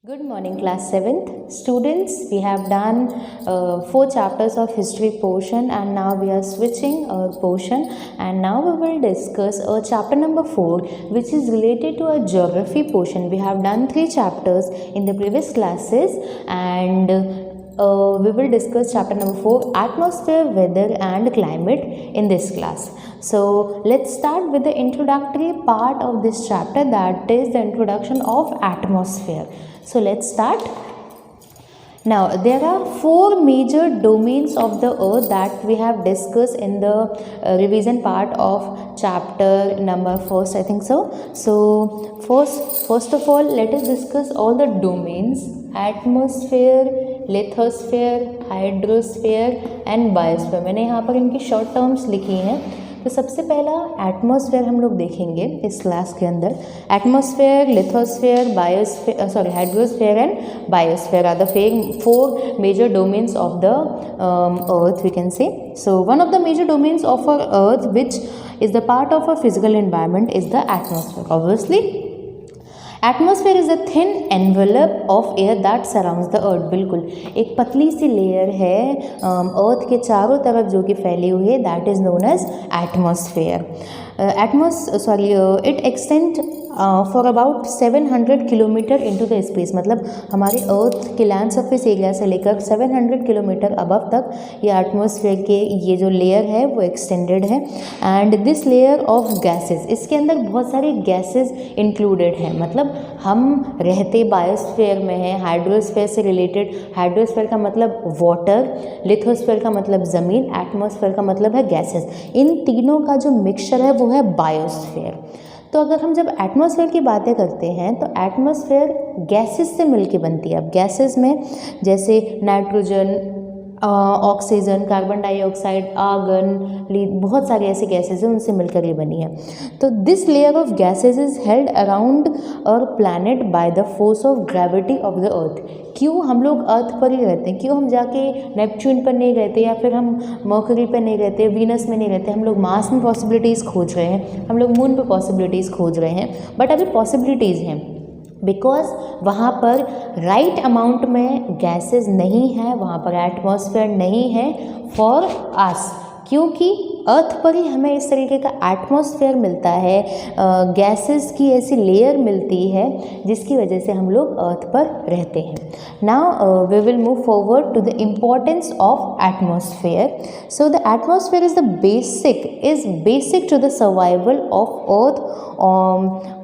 Good morning, class 7th. Students, we have done 4 chapters of history portion and now we are switching our portion and now we will discuss chapter number 4 which is related to a geography portion. We have done 3 chapters in the previous classes and we will discuss chapter number 4 atmosphere, weather and climate in this class. So let's start with the introductory part of this chapter, that is the introduction of atmosphere. So let's start. Now there are 4 major domains of the earth that we have discussed in the revision part of chapter number 1st, I think so. So first of all let us discuss all the domains: atmosphere, lithosphere, hydrosphere and biosphere. मैंने यहाँ पर इनकी short terms लिखी हैं. तो सबसे पहला atmosphere हम लोग देखेंगे इस क्लास के अंदर. Atmosphere, lithosphere, biosphere, hydrosphere and biosphere are the 4 major domains of the earth, we can say. So one of the major domains of our earth which is the part of our physical environment is the atmosphere. Obviously atmosphere is a thin envelope of air that surrounds the earth. बिल्कुल एक पतली सी layer है अर्थ के चारों तरफ जो कि फैली हुई है, that is known as atmosphere. It extend for about 700 kilometre into the space. मतलब हमारे अर्थ के लैंड सरफेस एरिया से लेकर 700 किलोमीटर अबव तक ये एटमॉस्फेयर के ये जो लेयर है वो एक्सटेंडेड है. And this layer of gases, इसके अंदर बहुत सारी गैसेस इंक्लूडेड हैं. मतलब हम रहते बायोस्फेयर में हैं. हाइड्रोस्फेयर से रिलेटेड, हाइड्रोस्फेयर का मतलब वाटर, लिथोस्फेयर का मतलब ज़मीन, एटमॉस्फेयर का मतलब है गैसेस. इन तीनों का जो मिक्सचर है वो है बायोस्फेयर. तो अगर हम जब एटमॉस्फेयर की बातें करते हैं तो एटमॉस्फेयर गैसेस से मिलके बनती है. अब गैसेस में जैसे nitrogen, oxygen, carbon dioxide, argon, बहुत सारी ऐसी गैसेस हैं, उनसे मिलकर ये बनी है. तो this layer of gases is held around our planet by the force of gravity of the earth. क्यों हम लोग अर्थ पर ही रहते हैं? क्यों हम जाके नेपच्यून पर नहीं रहते, या फिर हम मर्करी पर नहीं रहते, वीनस में नहीं रहते? हम लोग मार्स में पॉसिबिलिटीज़ खोज रहे हैं, हम लोग मून पर पॉसिबिलिटीज़ खोज रहे हैं, बट अभी पॉसिबिलिटीज़ हैं बिकॉज वहाँ पर राइट अमाउंट में गैसेस नहीं है, वहाँ पर एटमॉस्फेयर नहीं है फॉर अस. क्योंकि अर्थ पर ही हमें इस तरीके का एटमॉस्फेयर मिलता है, गैसेस की ऐसी लेयर मिलती है जिसकी वजह से हम लोग अर्थ पर रहते हैं. Now we will move forward to the importance of atmosphere. So the atmosphere is basic to the survival of earth,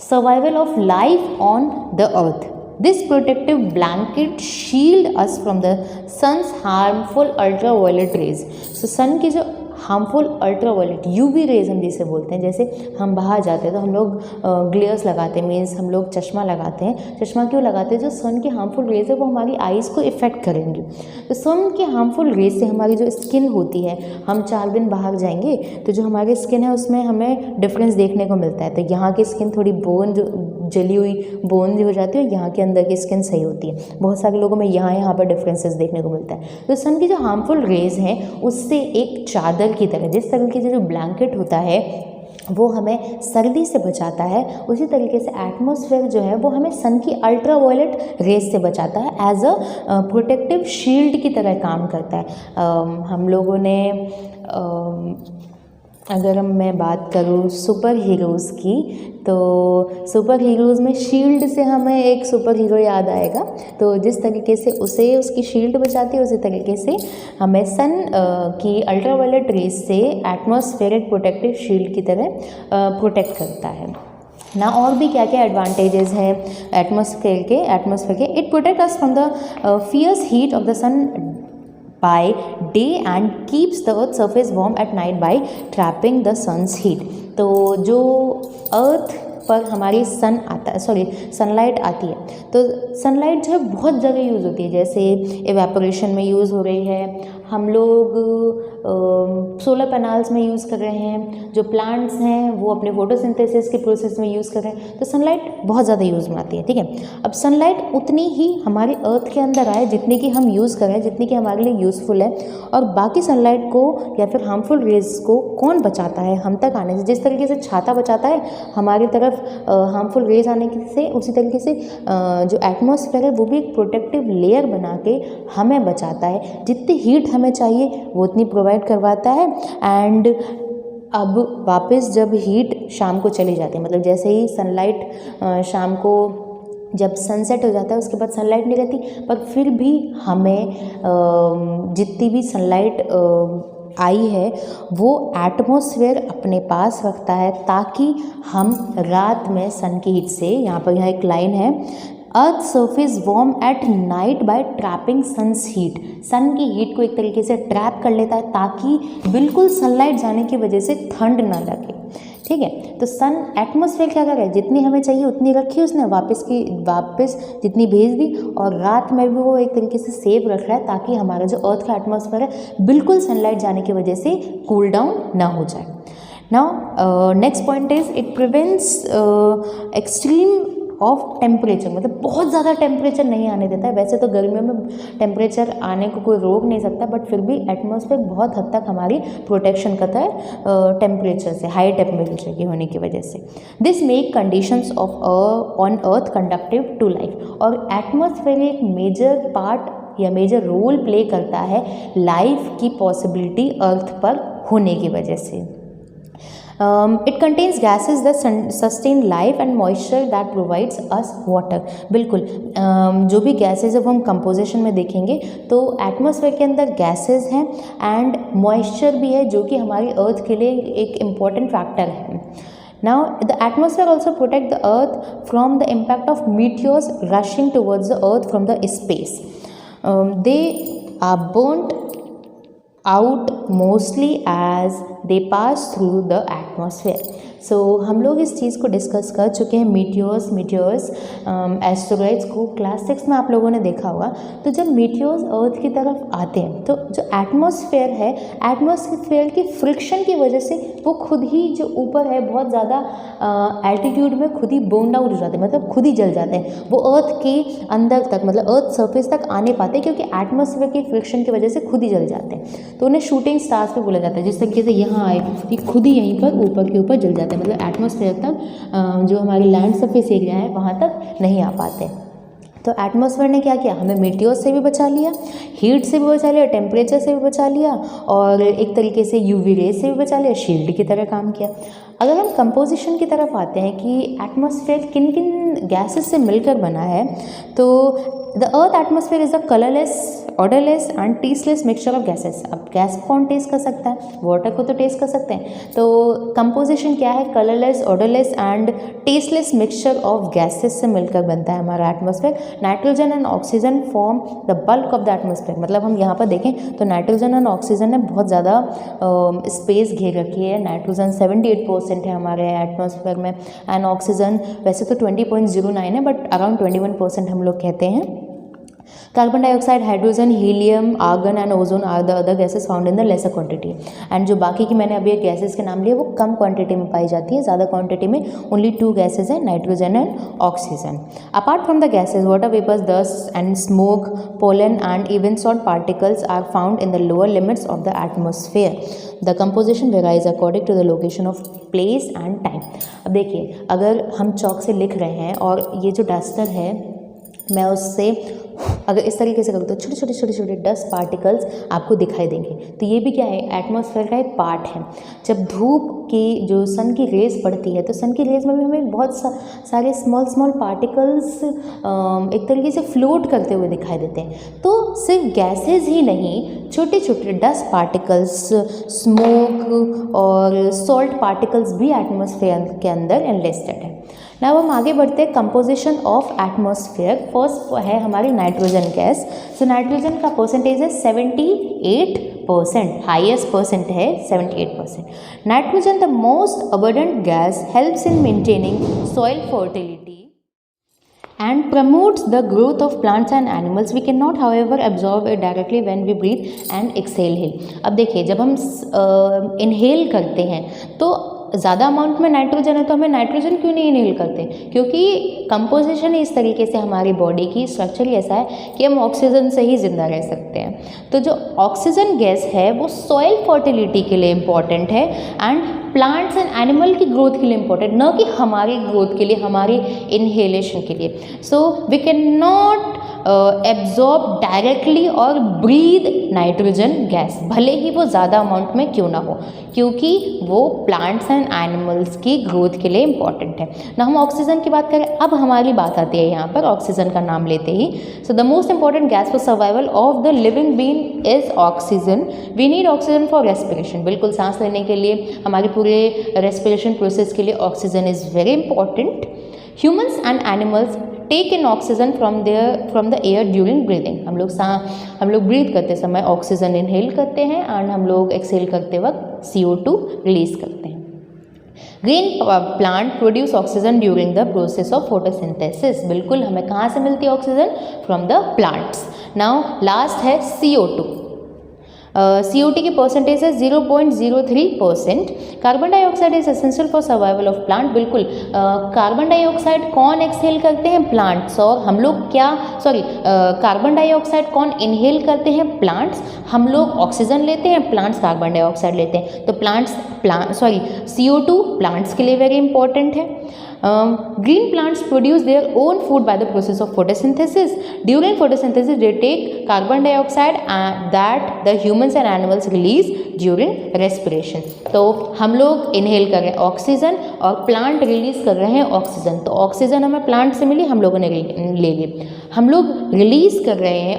survival of life on the earth. This protective blanket shield us from the sun's harmful ultraviolet rays. So sun की जो harmful ultraviolet UV rays हम जिसे बोलते हैं, जैसे हम बाहर जाते हैं तो हम लोग ग्लेयर्स लगाते हैं, मीन्स हम लोग चश्मा लगाते हैं. चश्मा क्यों लगाते हैं? जो सन की हार्मफुल रेज है वो हमारी आइज़ को इफ़ेक्ट करेंगे. तो सन की हार्मफुल रेज से हमारी जो स्किन होती है, हम 4 दिन बाहर जाएंगे तो जो हमारी स्किन है उसमें हमें डिफरेंस देखने को मिलता है. तो यहाँ की स्किन थोड़ी बोन जो जली हुई बोन जो हो जाती है, यहाँ के अंदर की स्किन सही होती है. बहुत सारे लोगों में यहाँ पर डिफरेंसेस देखने को मिलता है. तो सन की जो हार्मफुल रेज हैं उससे एक चादर की तरह, जिस तरीके से जो ब्लैंकेट होता है वो हमें सर्दी से बचाता है, उसी तरीके से एटमॉस्फेयर जो है वो हमें सन की अल्ट्रावायलेट रेज से बचाता है. एज अ प्रोटेक्टिव शील्ड की तरह काम करता है. हम लोगों ने अगर मैं बात करूँ सुपर हीरोज़ की, तो सुपर हीरोज़ में शील्ड से हमें एक सुपर हीरो याद आएगा. तो जिस तरीके से उसे उसकी शील्ड बचाती है, उसी तरीके से हमें सन की अल्ट्रावायलेट रेज से एटमॉस्फेयर एक प्रोटेक्टिव शील्ड की तरह प्रोटेक्ट करता है ना. और भी क्या क्या एडवांटेजेस हैं एटमॉस्फेयर के? It protect us from the fierce heat of the sun by day and keeps the earth surface warm at night by trapping the sun's heat. तो जो अर्थ पर हमारी सनलाइट आती है, तो सनलाइट जो है बहुत जगह यूज़ होती है. जैसे एवेपोरेशन में यूज़ हो रही है, हम लोग सोलर पैनल्स में यूज़ कर रहे हैं, जो प्लांट्स हैं वो अपने फोटोसिंथेसिस के प्रोसेस में यूज़ कर रहे हैं, तो सनलाइट बहुत ज़्यादा यूज़ में आती है। ठीक है, अब सनलाइट उतनी ही हमारे अर्थ के अंदर आए जितनी कि हम यूज़ करें, जितनी कि हमारे लिए यूज़फुल है, और बाकी सनलाइट को या फिर हार्मफुल रेज को कौन बचाता है हम तक आने से। जिस तरीके से छाता बचाता है हमारी तरफ हार्मफुल रेज आने से, उसी तरीके से जो एटमॉस्फेयर है वो भी एक प्रोटेक्टिव लेयर बना के हमें बचाता है। जितनी हीट हमें चाहिए वो उतनी प्रोवाइड करवाता है। एंड अब वापस जब हीट शाम को चली जाती है, मतलब जैसे ही सनलाइट शाम को जब सनसेट हो जाता है उसके बाद सनलाइट नहीं रहती, पर फिर भी हमें जितनी भी सनलाइट आई है वो एटमॉस्फेयर अपने पास रखता है, ताकि हम रात में सन की हीट से, यहाँ एक लाइन है, earth surface warm at night by trapping sun's heat. Sun की हीट को एक तरीके से ट्रैप कर लेता है ताकि बिल्कुल सनलाइट जाने की वजह से ठंड ना लगे। ठीक है, तो सन एटमॉस्फेयर क्या कर रहा है, जितनी हमें चाहिए उतनी रखी उसने, वापस जितनी भेज दी, और रात में भी वो एक तरीके से सेव रख रहा है ताकि हमारा जो अर्थ का एटमॉस्फेयर है बिल्कुल सनलाइट जाने की वजह से कूल डाउन ना हो जाए। Now next point is it prevents extreme of temperature, मतलब बहुत ज़्यादा टेम्परेचर नहीं आने देता है। वैसे तो गर्मियों में टेम्परेचर आने को कोई रोक नहीं सकता, बट फिर भी एटमॉस्फेयर बहुत हद तक हमारी प्रोटेक्शन करता है टेम्परेचर से, हाई टेम्परेचर की होने की वजह से। This make conditions of on earth conductive to life, और एटमॉस्फेयर एक मेजर पार्ट या मेजर रोल प्ले करता है लाइफ की पॉसिबिलिटी अर्थ पर होने की वजह से। It contains gases that sustain life and moisture that provides us water। बिल्कुल, जो भी गैसेज है वो हम कंपोजिशन में देखेंगे तो एटमॉस्फेयर के अंदर गैसेज हैं एंड मॉइस्चर भी है, जो कि हमारी अर्थ के लिए एक इम्पॉर्टेंट फैक्टर है। Now, the atmosphere also protect the earth from the impact of meteors rushing towards the earth from the space। They are burnt out mostly as they pass through the atmosphere। सो हम लोग इस चीज़ को discuss कर चुके हैं, meteors asteroids को class 6 में आप लोगों ने देखा होगा। तो जब मीटियोर्स अर्थ की तरफ आते हैं तो जो एटमॉस्फेयर है, एटमॉस्फेयर की फ्रिक्शन की वजह से वो खुद ही जो ऊपर है बहुत ज़्यादा एल्टीट्यूड में खुद ही बर्न आउट हो जाते हैं, मतलब खुद ही जल जाते हैं। वो अर्थ के अंदर तक, मतलब अर्थ सरफेस तक आने पाते हैं क्योंकि एटमॉस्फेयर की फ्रिक्शन की वजह से खुद ही जल जाते हैं। तो उन्हें शूटिंग स्टार्स भी बोला जाता है। जिस तरीके से यहाँ आए कि खुद ही यहीं पर ऊपर के ऊपर जल जाते हैं, मतलब एटमॉस्फेयर तक जो हमारी लैंड सरफेस एरिया है वहाँ तक नहीं आ पाते। तो एटमॉस्फेयर ने क्या किया, हमें मीटियोर से भी बचा लिया, हीट से भी बचा लिया, टेम्परेचर से भी बचा लिया, और एक तरीके से यूवी रेज से भी बचा लिया, शील्ड की तरह काम किया। अगर हम कंपोजिशन की तरफ आते हैं कि एटमॉस्फेयर किन किन गैसेस से मिलकर बना है, तो the earth atmosphere is a colourless, odourless and tasteless mixture of gases. अब गैस कौन टेस्ट कर सकता है, वाटर को तो टेस्ट कर सकते हैं। तो कंपोजिशन क्या है, colourless, odourless and tasteless mixture of gases से मिलकर बनता है हमारा atmosphere. Nitrogen and oxygen form the bulk of the atmosphere. मतलब हम यहाँ पर देखें तो नाइट्रोजन एंड ऑक्सीजन ने बहुत ज़्यादा स्पेस घेर रखी है। नाइट्रोजन 78% है हमारे एटमॉस्फेयर में, एंड ऑक्सीजन वैसे तो 20.09 है, बट अराउंड 21% हम लोग कहते हैं। Carbon dioxide, hydrogen, helium, argon and ozone are the other gases found in the lesser quantity. And जो बाकी की मैंने अभी गैसेस के नाम लिए वो कम क्वांटिटी में पाई जाती है, ज़्यादा क्वांटिटी में ओनली 2 गैसेस हैं, nitrogen and oxygen. Apart from the gases, water vapours, dust and smoke, pollen and even salt particles are found in the lower limits of the atmosphere. The composition varies according to the location of place and time. अब देखिए, अगर हम चौक से लिख रहे हैं और ये जो डस्टर है मैं उससे अगर इस तरीके से करूँ तो छोटे छोटे डस्ट पार्टिकल्स आपको दिखाई देंगे। तो ये भी क्या है, एटमॉस्फेयर का एक पार्ट है। जब धूप की जो सन की रेज पड़ती है तो सन की रेज में भी हमें बहुत सारे स्मॉल पार्टिकल्स एक तरीके से फ्लोट करते हुए दिखाई देते हैं। तो सिर्फ गैसेज ही नहीं, छोटे छोटे डस्ट पार्टिकल्स, स्मोक और सॉल्ट पार्टिकल्स भी एटमॉस्फेयर के अंदर एनलिस्टेड है। नाउ हम आगे बढ़ते हैं कंपोजिशन ऑफ एटमॉस्फेयर। फर्स्ट है हमारी नाइट्रोजन गैस। सो नाइट्रोजन का परसेंटेज है 78%, हाईएस्ट परसेंट है 78%। Nitrogen the most abundant gas helps in maintaining soil fertility and promotes the growth of plants and animals. We cannot however absorb it directly when we breathe and exhale. अब देखिए जब हम inhale करते हैं तो ज़्यादा amount में nitrogen है तो हमें नाइट्रोजन क्यों नहीं इनहेल करते, क्योंकि कंपोजिशन ही इस तरीके से हमारी बॉडी की स्ट्रक्चर ही ऐसा है कि हम ऑक्सीजन से ही ज़िंदा रह सकते हैं। तो जो ऑक्सीजन गैस है वो सॉइल फर्टिलिटी के लिए इम्पॉर्टेंट है एंड प्लांट्स एंड एनिमल की ग्रोथ के लिए इम्पॉर्टेंट, न कि हमारी ग्रोथ के लिए, हमारी इनहेलेशन के लिए। So we can not absorb directly और ब्रीद नाइट्रोजन गैस, भले ही वो ज़्यादा अमाउंट में क्यों ना हो, क्योंकि वो प्लांट्स एंड एनिमल्स की ग्रोथ के लिए इम्पॉर्टेंट है ना। हम ऑक्सीजन की बात करें, अब हमारी बात आती है यहाँ पर ऑक्सीजन का नाम लेते ही। So the most important gas for survival of the living being is oxygen. We need oxygen for respiration, बिल्कुल सांस लेने के लिए, हमारे पूरे रेस्पिरेशन प्रोसेस के लिए oxygen is very important. Humans and animals take in oxygen from the air during breathing. हम लोग ब्रीथ करते समय ऑक्सीजन इनहेल करते हैं एंड हम लोग एक्सहेल करते वक्त CO2 रिलीज करते हैं। Green plant produce oxygen during the process of photosynthesis. बिल्कुल, हमें कहाँ से मिलती है oxygen? From the plants. Now last है CO2। CO2 की परसेंटेज है 0.03%। Carbon dioxide is essential for survival of plant. बिल्कुल, कार्बन डाइऑक्साइड कौन एक्सहेल करते हैं? प्लांट्स। और हम लोग कार्बन डाइऑक्साइड कौन इनहेल करते हैं? प्लांट्स। हम लोग ऑक्सीजन लेते हैं, प्लांट्स कार्बन डाइऑक्साइड लेते हैं। तो CO2 प्लांट्स के लिए वेरी इंपॉर्टेंट है। Green plants produce their own food by the process of photosynthesis. During photosynthesis, they take carbon dioxide that the humans and animals release during respiration. तो हम लोग inhale कर रहे हैं ऑक्सीजन और प्लांट रिलीज कर रहे हैं ऑक्सीजन। तो ऑक्सीजन हमें प्लांट से मिली, हम लोगों ने ले ली। हम लोग रिलीज कर रहे हैं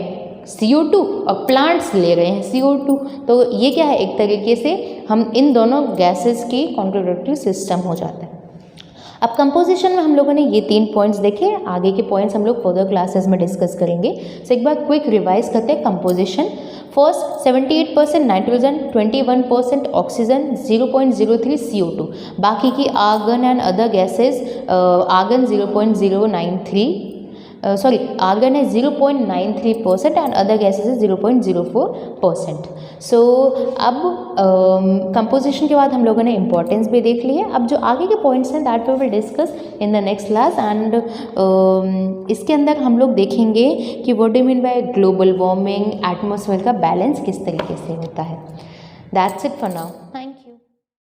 CO2 और प्लांट्स ले रहे हैं CO2। तो ये क्या है, एक तरीके से हम इन दोनों गैसेस की कॉन्ट्रोडक्टरी सिस्टम हो जाता है। अब कंपोजिशन में हम लोगों ने ये 3 पॉइंट्स देखे, आगे के पॉइंट्स हम लोग फर्दर क्लासेस में डिस्कस करेंगे। सो एक बार क्विक रिवाइज करते हैं composition. First 78% nitrogen, 21% oxygen, 0.03 CO2। बाकी की argon and other gases, argon 0.093, argon है 0.93% एंड अदर गैसेस है 0.04%। सो अब कंपोजिशन के बाद हम लोगों ने इंपॉर्टेंस भी देख ली है। अब जो आगे के पॉइंट्स हैं that we will discuss in the next class and इसके अंदर हम लोग देखेंगे कि what do mean by global warming, atmosphere का बैलेंस किस तरीके से होता है। That's it for now, thank you.